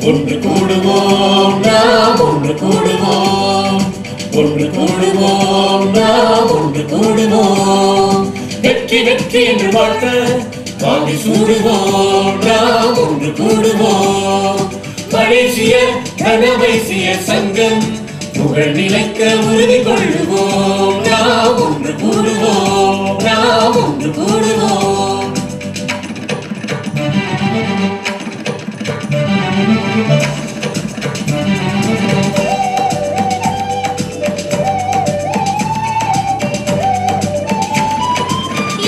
ஒன்று கூடுவோம் நாம் ஒன்று கூடுவோம், ஒன்று கூடுவோம் நாம் ஒன்று கூடுவோம், வெற்றி வெற்றி என்று வாழ்த்த வாங்கி சூடுவோம் நாம் ஒன்று கூடுவோம். மலேசிய கனவைசிய சங்கம் புகழ் நிலைக்க உறுதி கொள்ளுவோம் நாம் ஒன்று கூடுவோம், நாம் ஒன்று கூடுவோம்.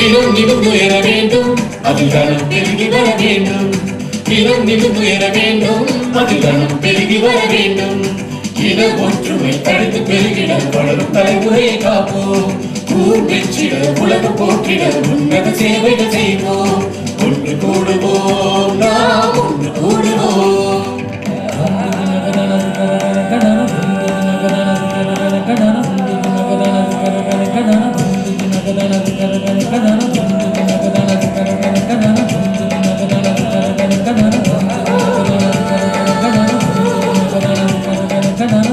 இனம் நிமிர்ந்து உயர வேண்டும், அதில் கனம் பெருகி வர வேண்டும். இனம் நிமிர்ந்து உயர வேண்டும், அதில் கனம் பெருகி வர வேண்டும். இன ஒற்றுமை தடுத்து பெருகிட வளரும் தலைமுறையை காப்போம். ஊர் வெற்றிட உலகம் போற்றிட உன்னத சேவைகள் செய்வோம். ஒன்று கூடுவோம் நாம் ஒன்று கூடுவோம்.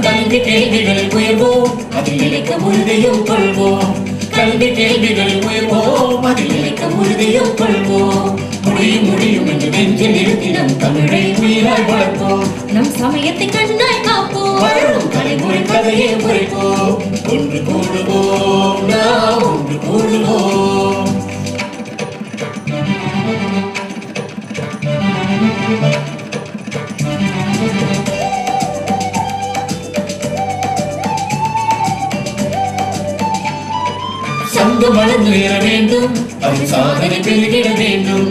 கல்வி கேள்விகளில் உயர்வோம், அதில் நிலைக்க உறுதியும் கொள்வோம். கல்வி கேள்விகளில் உயர்வோம், அதில் நிலைக்க உறுதியும் கொள்வோம். முடியும் முடியும் என்று நெஞ்சில் நிறுத்தி நம் தமிழை உயிராய் வளர்ப்போம். நம் சமயத்தை கண்ணாய் காப்போம். வளரும் தலைமுறை கதையை உரைப்போம். ஒன்று கூடுவோம் நாம் ஒன்று கூடுவோம். சங்கம் வளர்ந்து உயர வேண்டும், அது சாதனை பெருகிட வேண்டும்.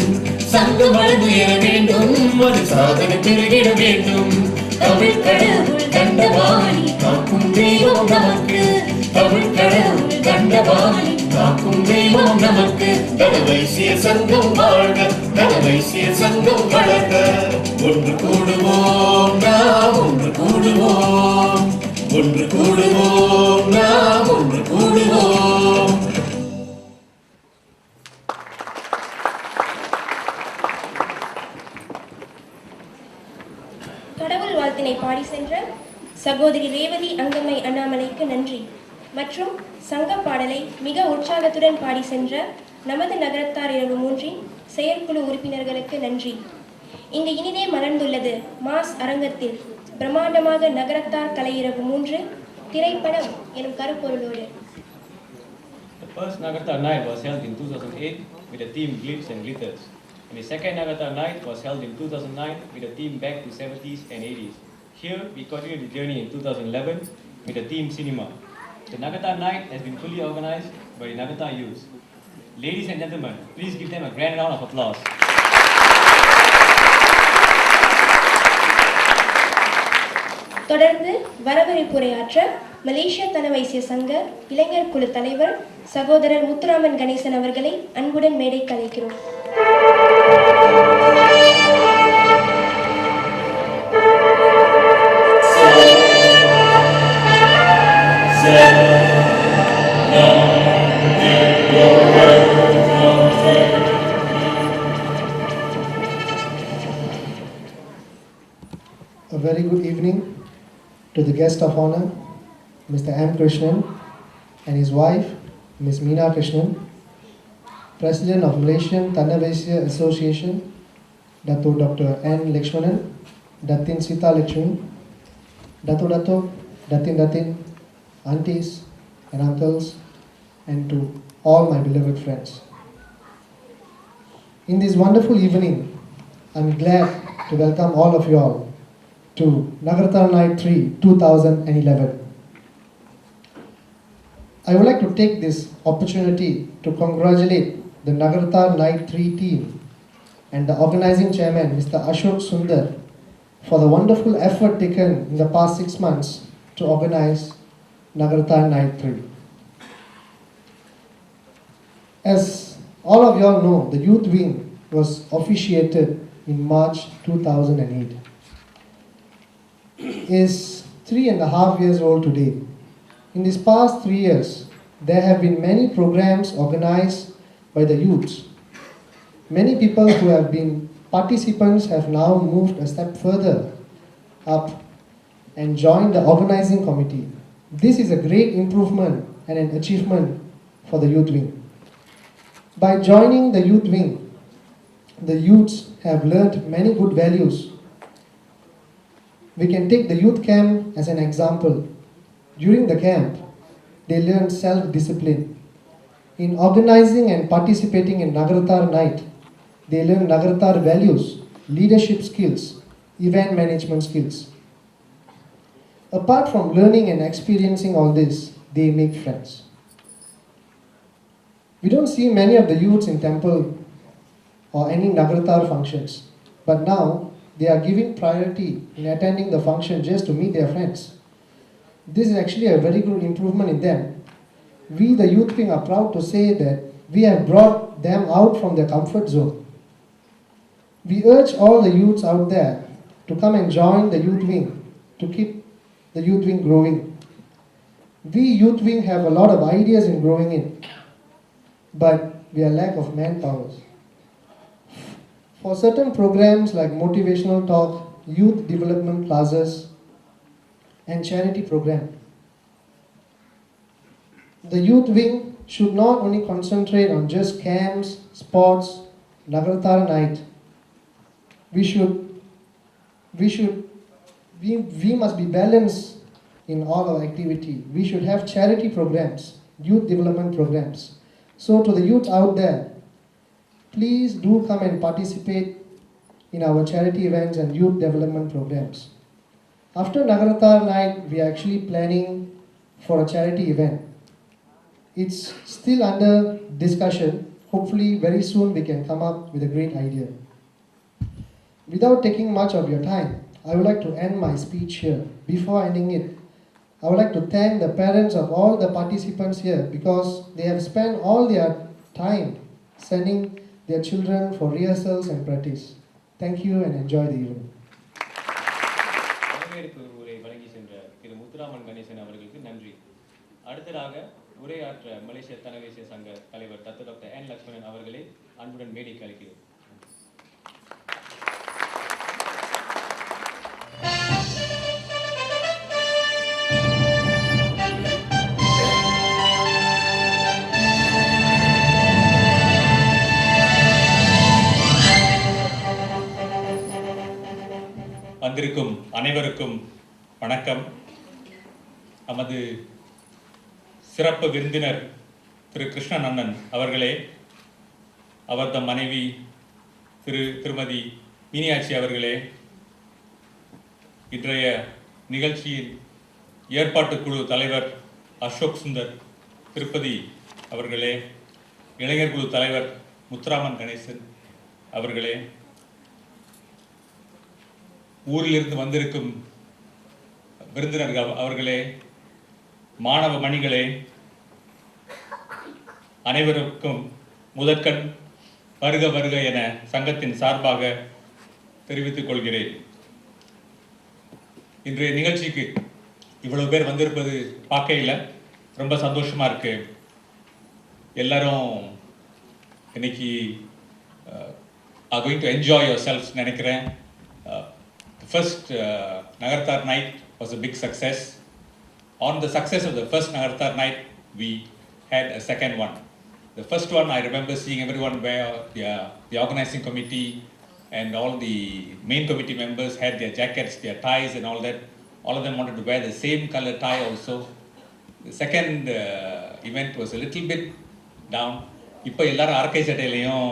சங்கம் வளர்ந்து உயர வேண்டும், அது சாதனை பெருகிட வேண்டும். தமிழ் கடவுள் தண்டவாணி காக்கும் தெய்வம் நமக்கு, தமிழ் கடவுள் தண்டவாணி காக்கும் தெய்வம் நமக்கு. கனவைசிய சங்கம் வாழ்க, கனவைசிய சங்கம் வளர்க. ஒன்று கூடுவோம் நாம் ஒன்று கூடுவோம், ஒன்று கூடுவோம் நாம் ஒன்று கூடுவோம். கடவுள் வாழ்த்தினை பாடி சென்ற சகோதரி ரேவதி அங்கம்மை அண்ணாமலைக்கு நன்றி. மற்றும் சங்க பாடலை மிக உற்சாகத்துடன் பாடி சென்ற நமது நகரத்தார் இரவு 3 செயற்குழு உறுப்பினர்களுக்கு நன்றி. இங்கு இனிதே மலர்ந்துள்ளது மாஸ் அரங்கத்தில் பிரம்மாண்டமாக நகரத்தார் கலை இரவு 3 திரைப்படம் எனும் கருப்பொருளோடு. The first Nagatar night was held in 2008 with the theme Glitz and Glitters. And the second Nagatar night was held in 2009 with the theme Back to 70s and 80s. Here we continue the journey in 2011 with the theme Cinema. The Nagatar night has been fully organized by the Nagatar youth. Ladies and gentlemen, please give them a grand round of applause. தொடர்ந்து வரவேற்புரையாற்ற மலேசிய தனவைசிய சங்க இளைஞர் குழு தலைவர் சகோதரர் முத்துராமன் கணேசன் அவர்களை அன்புடன் மேடைக்கு அழைக்கிறோம். A very good evening to the guest of honor, Mr. M. Krishnan, and his wife, Ms. Meena Krishnan, President of Malaysian Thanavaisya Association, Dato Dr. N. Lakshmanan, Datin Sita Lakshmi, Dato, Datin, aunties and uncles, and to all my beloved friends. In this wonderful evening, I'm glad to welcome all of you all to Nagaratar Night 3 2011. I would like to take this opportunity to congratulate the Nagaratar Night 3 team and the organizing chairman, Mr. Ashok Sundar, for the wonderful effort taken in the past 6 months to organize Nagaratar Night 3. As all of you all know, the youth wing was officiated in March 2008. Is 3.5 years old today. In these past 3 years, there have been many programs organized by the youths. Many people who have been participants have now moved a step further up and join the organizing committee. This is a great improvement and an achievement for the youth wing. By joining the youth wing, the youths have learnt many good values. We can take the youth camp as an example. During the camp, they learned self-discipline. In organizing and participating in Nagaratar night, they learn Nagaratar values, leadership skills, event management skills. Apart from learning and experiencing all this, they make friends. We don't see many of the youths in temple or any Nagaratar functions, but now they are giving priority in attending the function just to meet their friends. This is actually a very good improvement in them. We, the youth wing, are proud to say that we have brought them out from their comfort zone. We urge all the youths out there to come and join the youth wing to keep the youth wing growing. We youth wing have a lot of ideas in growing it, but we are lack of manpower. For certain programs like motivational talk, youth development classes, and charity program, the youth wing should not only concentrate on just camps, sports, Nagaratar night. We must be balanced in all our activity. We should have charity programs, youth development programs. So to the youth out there, please do come and participate in our charity events and youth development programs. After Nagaratar night, we are actually planning for a charity event. It's still under discussion. Hopefully very soon we can come up with a great idea. Without taking much of your time, I would like to end my speech here. Before ending it, I would like to thank the parents of all the participants here because they have spent all their time sending their children for rehearsals and practice. Thank you and enjoy the evening. வரவேற்பு உரை வழங்கி சென்ற திரு முத்துராமன் கணேசன் அவர்களுக்கு நன்றி. அடுத்ததாக உரையாற்ற மலேசிய தனவேசிய சங்க தலைவர் தத்து டாக்டர் என் லட்சுமணன் அவர்களை அன்புடன் மேடைக்கு அழைக்கிறோம். வந்திருக்கும் அனைவருக்கும் வணக்கம். நமது சிறப்பு விருந்தினர் திரு கிருஷ்ணன் அண்ணன் அவர்களே, அவரது மனைவி திருமதி மீனாட்சி அவர்களே, இன்றைய நிகழ்ச்சியின் ஏற்பாட்டு குழு தலைவர் அசோக் சுந்தர் திருப்பதி அவர்களே, இளைஞர் குழு தலைவர் முத்துராமன் கணேசன் அவர்களே, ஊரிலிருந்து வந்திருக்கும் விருந்தினர்கள் அவர்களே, மாணவ மணிகளே, அனைவருக்கும் முதற்கண் வருக வருக என சங்கத்தின் சார்பாக தெரிவித்துக் கொள்கிறேன். இன்றைய நிகழ்ச்சிக்கு இவ்வளவு பேர் வந்திருப்பது பார்க்கையில் ரொம்ப சந்தோஷமா இருக்கு. எல்லாரும் இன்னைக்கு are going to enjoy yourselves நினைக்கிறேன். The first Nagaratar night was a big success. On the success of the first Nagaratar night, we had a second one. The first one, I remember seeing everyone wear the organizing committee and all the main committee members had their jackets, their ties and all that. All of them wanted to wear the same color tie also. The second event was a little bit down. இப்போ எல்லாரும் அரக்கை சட்டையிலையும்,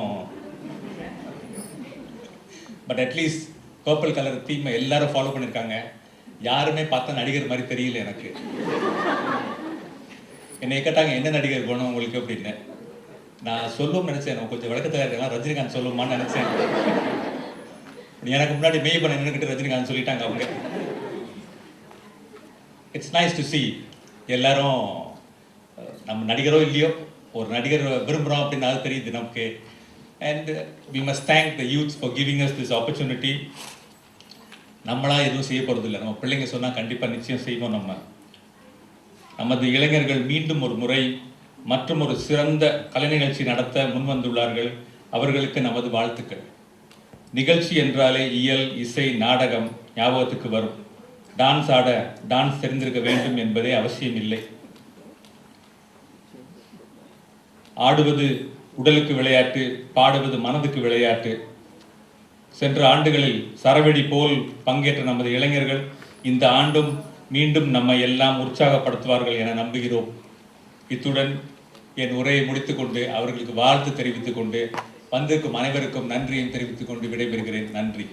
but at least purple colour தீமை எல்லாரும் follow பண்ணியிருக்காங்க. யாருமே பார்த்தா நடிகர் மாதிரி தெரியல எனக்கு. என்னை கேட்டாங்க என்ன நடிகர் வேணும் உங்களுக்கு அப்படின்னு. நான் சொல்லுவோம்னு நினச்சேன், நான் கொஞ்சம் விளக்கத்தில் இருக்கலாம், ரஜினிகாந்த் சொல்லுமான்னு நினச்சேன். எனக்கு முன்னாடி மெய் பண்ண நின்றுக்கிட்டு ரஜினிகாந்த் சொல்லிட்டாங்க அவங்க. இட்ஸ் நைஸ் டு see எல்லாரும் நம்ம நடிகரோ இல்லையோ ஒரு நடிகர் விரும்புகிறோம் அப்படின்னு அது தெரியுது நமக்கு. And we must thank the youth for giving us this opportunity. நம்மளா எதுவும் செய்ய போகிறது இல்லை, நம்ம பிள்ளைங்க சொன்னால் கண்டிப்பாக நிச்சயம் செய்வோம். நமது இளைஞர்கள் மீண்டும் ஒரு முறை மற்றும் ஒரு சிறந்த கலை நிகழ்ச்சி நடத்த முன்வந்துள்ளார்கள். அவர்களுக்கு நமது வாழ்த்துக்கள். நிகழ்ச்சி என்றாலே இயல், இசை, நாடகம் ஞாபகத்துக்கு வரும். டான்ஸ் ஆட டான்ஸ் தெரிந்திருக்க வேண்டும் என்பதே அவசியம் இல்லை. ஆடுவது உடலுக்கு விளையாட்டு, பாடுவது மனதுக்கு விளையாட்டு. சென்ற ஆண்டுகளில் சரவெடி போல் பங்கேற்ற நமது இளைஞர்கள் இந்த ஆண்டும் மீண்டும் நம்மை எல்லாம் உற்சாகப்படுத்துவார்கள் என நம்புகிறோம். இத்துடன் என் உரையை முடித்துக்கொண்டு அவர்களுக்கு வாழ்த்து தெரிவித்துக் கொண்டு வந்திருக்கும் அனைவருக்கும் நன்றியும் தெரிவித்துக் கொண்டு விடைபெறுகிறேன். நன்றி.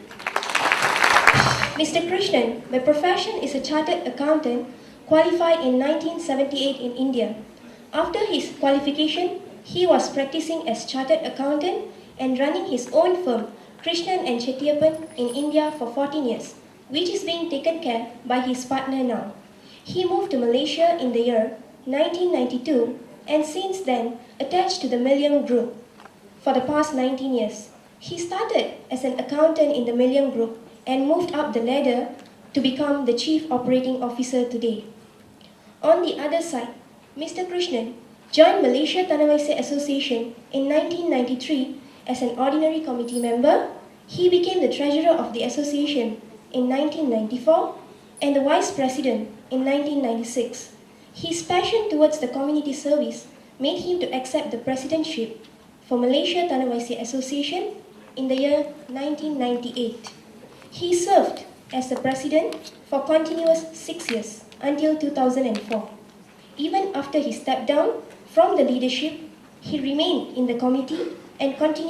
Mr. Krishnan, by profession, is a chartered accountant, qualified in 1978 in India. After his qualification, he was practicing as chartered accountant and running his own firm, Krishnan and Chettiappan, in India for 14 years, which is being taken care by his partner now. He moved to Malaysia in the year 1992 and since then attached to the Million Group for the past 19 years. He started as an accountant in the Million Group and moved up the ladder to become the Chief Operating Officer today. On the other side, Mr. Krishnan joined Malaysia Tanah Waisya Association in 1993 as an ordinary committee member. He became the treasurer of the association in 1994 and the vice president in 1996. His passion towards the community service made him to accept the presidentship for Malaysia Tanah Waisya Association in the year 1998. He served as the president for continuous 6 years until 2004. Even after he stepped down from the leadership, he remained in the committee and continued